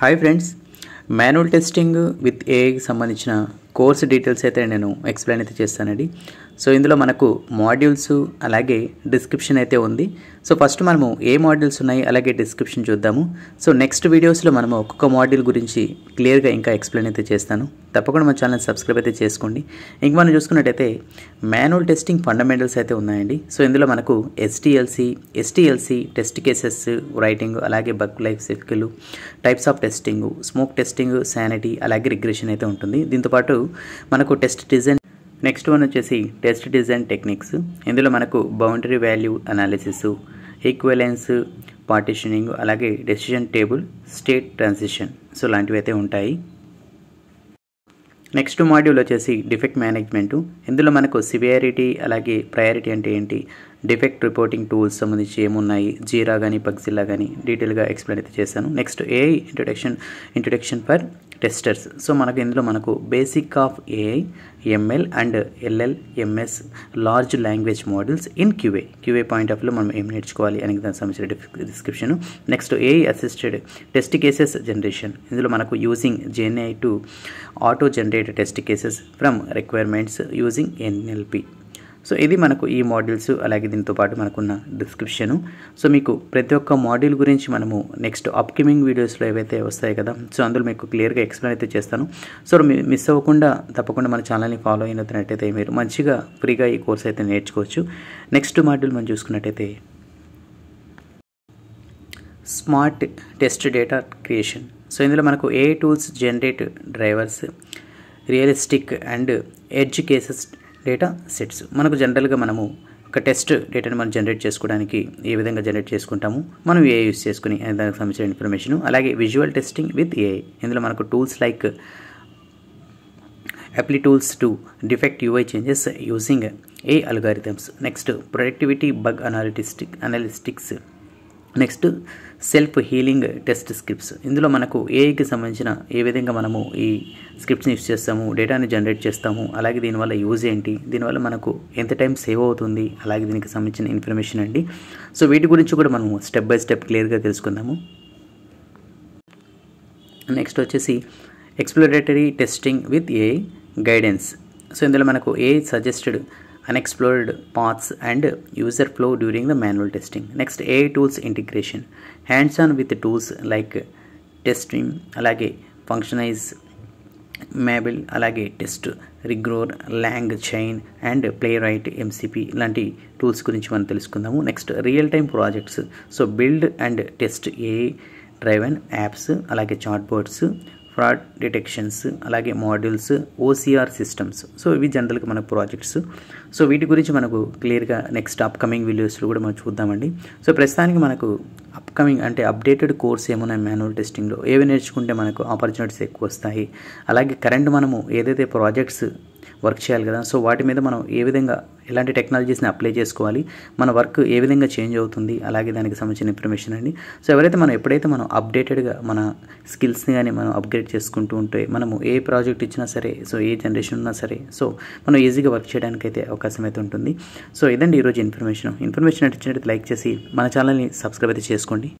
Hi friends, manual testing with ఏఐకి సంబంధించిన course details అయితే నేను ఎక్స్ప్లెయిన్ అయితే చేస్తానండి. సో ఇందులో మనకు మాడ్యూల్స్ అలాగే డిస్క్రిప్షన్ అయితే ఉంది. సో ఫస్ట్ మనము ఏ మాడ్యూల్స్ ఉన్నాయి అలాగే డిస్క్రిప్షన్ చూద్దాము. సో నెక్స్ట్ వీడియోస్లో మనము ఒక్కొక్క మాడ్యూల్ గురించి క్లియర్గా ఇంకా ఎక్స్ప్లెయిన్ అయితే చేస్తాను. తప్పకుండా మన ఛానల్ సబ్స్క్రైబ్ అయితే చేసుకోండి. ఇంక మనం చూసుకున్నట్టయితే మాన్యువల్ టెస్టింగ్ ఫండమెంటల్స్ అయితే ఉన్నాయండి. సో ఇందులో మనకు ఎస్టీఎల్సి టెస్ట్ కేసెస్ రైటింగ్, అలాగే bug life cycle, types of testing, smoke testing, sanity, అలాగే రిగ్రెషన్ అయితే ఉంటుంది. దీంతోపాటు మనకు టెస్ట్ డిజైన్, నెక్స్ట్ వన్ వచ్చేసి టెస్ట్ డిజైన్ టెక్నిక్స్. ఇందులో మనకు boundary value analysis, equivalence, partitioning, అలాగే decision table, state transition, so లాంటివి అయితే ఉంటాయి. నెక్స్ట్ మాడ్యూల్ వచ్చేసి డిఫెక్ట్ మేనేజ్మెంటు. ఇందులో మనకు సివియారిటీ అలాగే ప్రయారిటీ అంటే ఏంటి, డిఫెక్ట్ రిపోర్టింగ్ టూల్స్ సంబంధించి ఏమున్నాయి, జీరా కానీ బగ్జిల్లా కానీ డీటెయిల్గా ఎక్స్ప్లెయిన్ అయితే చేశాను. Next AI introduction for testers. So మనకు ఇందులో మనకు basic of AI, ML and LLMs, large language models in QA point of వ్యూలో మనం ఏం నేర్చుకోవాలి అనే దానికి సంబంధించిన description. Next AI assisted test cases generation. ఇందులో మనకు using GenAI to auto generate test cases from requirements using NLP. So ఇది మనకు ఈ మాడ్యూల్స్, అలాగే దీంతో పాటు మనకున్న డిస్క్రిప్షను. సో మీకు ప్రతి ఒక్క మాడ్యూల్ గురించి మనము నెక్స్ట్ అప్కమింగ్ వీడియోస్లో ఏవైతే వస్తాయి కదా, సో అందులో మీకు క్లియర్గా ఎక్స్ప్లెయిన్ అయితే చేస్తాను. సో మిస్ అవ్వకుండా తప్పకుండా మన ఛానల్ని ఫాలో అయినట్లయితే మీరు మంచిగా ఫ్రీగా ఈ కోర్స్ అయితే నేర్చుకోవచ్చు. నెక్స్ట్ మాడ్యూల్ మనం చూసుకున్నట్టయితే smart test data creation. So ఇందులో మనకు AI tools generate drivers, realistic and edge cases data sets. మనకు జనరల్గా మనము ఒక టెస్ట్ డేటాని మనం జనరేట్ చేసుకోవడానికి ఏ విధంగా జనరేట్ చేసుకుంటాము, మనం ఏఐ యూస్ చేసుకుని దానికి సంబంధించిన ఇన్ఫర్మేషన్. అలాగే విజువల్ టెస్టింగ్ విత్ ఏఐ. ఇందులో మనకు tools like Applitools to defect UI changes using AI algorithms. Next productivity bug analytics. Next self healing test scripts. ఇందులో మనకు ఏఐకి సంబంధించిన ఏ విధంగా మనము ఈ స్క్రిప్ట్స్ని యూస్ చేస్తాము, డేటాని జనరేట్ చేస్తాము, అలాగే దీనివల్ల యూజ్ ఏంటి, దీనివల్ల మనకు ఎంత టైం సేవ్ అవుతుంది, అలాగే దీనికి సంబంధించిన ఇన్ఫర్మేషన్ అండి. సో వీటి గురించి కూడా మనము స్టెప్ బై స్టెప్ క్లియర్గా తెలుసుకుందాము. నెక్స్ట్ వచ్చేసి exploratory testing with AI guidance. So ఇందులో మనకు AI suggested unexplored paths and user flow during the manual testing. Next, AI tools integration, hands-on with tools like TestStream, alage Functionize, Mabel, alage Test Rigor, Lang Chain and Playwright MCP లాంటి tools గురించి మనం తెలుసుకుందాము. Next real time projects. So build and test AI driven apps, అలాగే chat boards, fraud detections, అలాగే modules, OCR systems. So ఇవి జనరల్గా మన projects. So వీటి గురించి మనకు క్లియర్గా నెక్స్ట్ అప్కమింగ్ వీడియోస్లో కూడా మనం చూద్దామండి. సో ప్రస్తుతానికి మనకు అప్కమింగ్ అంటే అప్డేటెడ్ కోర్స్ ఏమున్నాయి మాన్యువల్ టెస్టింగ్లో, ఏవి నేర్చుకుంటే మనకు ఆపర్చునిటీస్ ఎక్కువ వస్తాయి, అలాగే కరెంట్ మనము ఏదైతే ప్రాజెక్ట్స్ వర్క్ చేయాలి కదా, సో వాటి మీద మనం ఏ విధంగా ఎలాంటి టెక్నాలజీస్ని అప్లై చేసుకోవాలి, మన వర్క్ ఏ విధంగా చేంజ్ అవుతుంది, అలాగే దానికి సంబంధించిన ఇన్ఫర్మేషన్ అండి. సో ఎప్పుడైతే మనం అప్డేటెడ్గా మన స్కిల్స్ని కానీ మనం అప్గ్రేడ్ చేసుకుంటూ ఉంటే, మనము ఏ ప్రాజెక్ట్ ఇచ్చినా సరే, సో ఏ జనరేషన్ ఉన్నా సరే, సో మనం ఈజీగా వర్క్ చేయడానికి అయితే అవకాశం అయితే ఉంటుంది. సో ఇదండి ఈరోజు ఇన్ఫర్మేషన్ అంటే ఇచ్చినట్టు లైక్ చేసి మన ఛానల్ని సబ్స్క్రైబ్ అయితే చేసుకోండి.